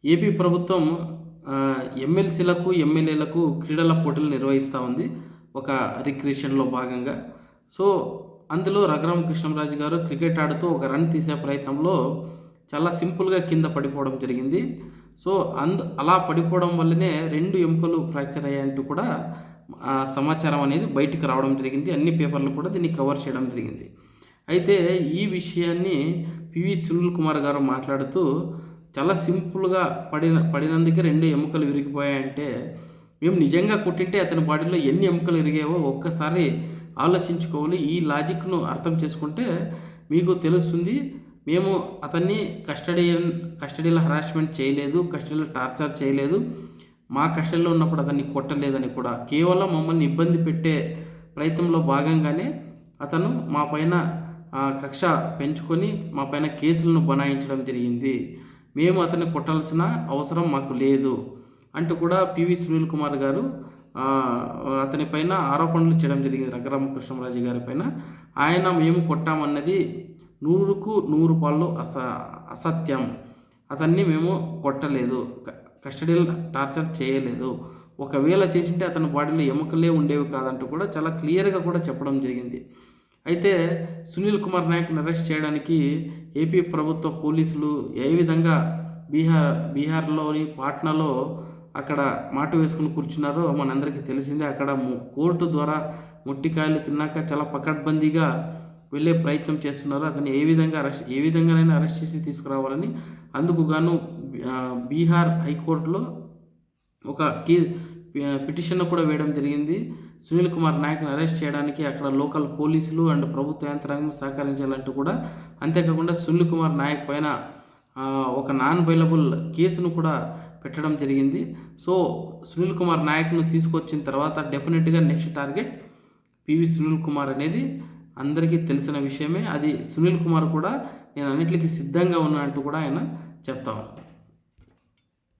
AP ప్రభుత్వం ఎమ్మెల్సీలకు, ఎమ్మెల్యేలకు క్రీడల పోటీలు నిర్వహిస్తూ ఉంది. ఒక రిక్రియేషన్‌లో భాగంగా. సో, అందులో రఘురామ కృష్ణంరాజు గారు క్రికెట్ ఆడుతూ ఒక రన్ తీసే ప్రయత్నంలో చాలా సింపుల్‌గా కింద పడిపోవడం జరిగింది. సో, అలా పడిపోవడం వల్లనే 2 ఎముకలు ఫ్రాక్చర్ అయ్యాయంటూ కూడా సమాచారం అనేది బయటికి రావడం జరిగింది. అన్ని పేపర్లు కూడా దీన్ని కవర్ చేయడం జరిగింది. అయితే ఈ విషయాన్ని పివి సునీల్ కుమార్ గారు మాట్లాడుతూ చాలా సింపుల్‌గా పడినందుకే 2 ఎముకలు విరిగిపోయాయంటే, మేము నిజంగా కొట్టింటే అతని బాడీలో ఎన్ని ఎముకలు విరిగావో ఒక్కసారి ఆలోచించుకోవాలి. ఈ లాజిక్‌ను అర్థం చేసుకుంటే మీకు తెలుస్తుంది. మేము అతన్ని కస్టడీలో హరాస్మెంట్ చేయలేదు, కస్టడీలో టార్చర్ చేయలేదు, మా కస్టడీలో ఉన్నప్పుడు అతన్ని కొట్టలేదని కూడా. కేవలం మమ్మల్ని ఇబ్బంది పెట్టే ప్రయత్నంలో భాగంగానే అతను మా పైన కక్ష పెంచుకొని మా పైన కేసులను బనాయించడం జరిగింది. మేము అతన్ని కొట్టాల్సిన అవసరం మాకు లేదు అంటూ కూడా పివి సునీల్ కుమార్ గారు అతని పైన ఆరోపణలు చేయడం జరిగింది. రఘురామ కృష్ణంరాజు గారి పైన మేము కొట్టామన్నది 100కు 100 పాళ్ళు అసత్యం. అతన్ని మేము కొట్టలేదు, కస్టడీలో టార్చర్ చేయలేదు. ఒకవేళ చేసింటే అతని బాడీలో ఎముకలే ఉండేవి కాదంటూ కూడా చాలా క్లియర్గా కూడా చెప్పడం జరిగింది. అయితే సునీల్ కుమార్ నాయక్ని అరెస్ట్ చేయడానికి ఏపీ ప్రభుత్వ పోలీసులు ఏ విధంగా బీహార్లోని పాట్నాలో అక్కడ మాట వేసుకుని కూర్చున్నారో మనందరికీ తెలిసిందే. అక్కడ కోర్టు ద్వారా మొట్టికాయలు తిన్నాక చాలా పకడ్బందీగా వెళ్ళే ప్రయత్నం చేస్తున్నారు. అతన్ని ఏ విధంగానైనా అరెస్ట్ చేసి తీసుకురావాలని అందుకు గాను బీహార్ హైకోర్టులో ఒక పిటిషన్ కూడా వేయడం జరిగింది. సునీల్ కుమార్ నాయక్ని అరెస్ట్ చేయడానికి అక్కడ లోకల్ పోలీసులు అండ్ ప్రభుత్వ యంత్రాంగం సహకరించాలంటూ కూడా, అంతేకాకుండా సునీల్ కుమార్ నాయక్ పైన ఒక నాన్ బెయిలబుల్ కేసును కూడా పెట్టడం జరిగింది. సో, సునీల్ కుమార్ నాయక్ను తీసుకొచ్చిన తర్వాత డెఫినెట్గా next target PV Sunil Kumar అనేది అందరికీ తెలిసిన విషయమే. అది సునీల్ కుమార్ కూడా నేను అన్నిటికీ సిద్ధంగా ఉన్నా అంటూ కూడా ఆయన చెప్తా ఉన్నారు.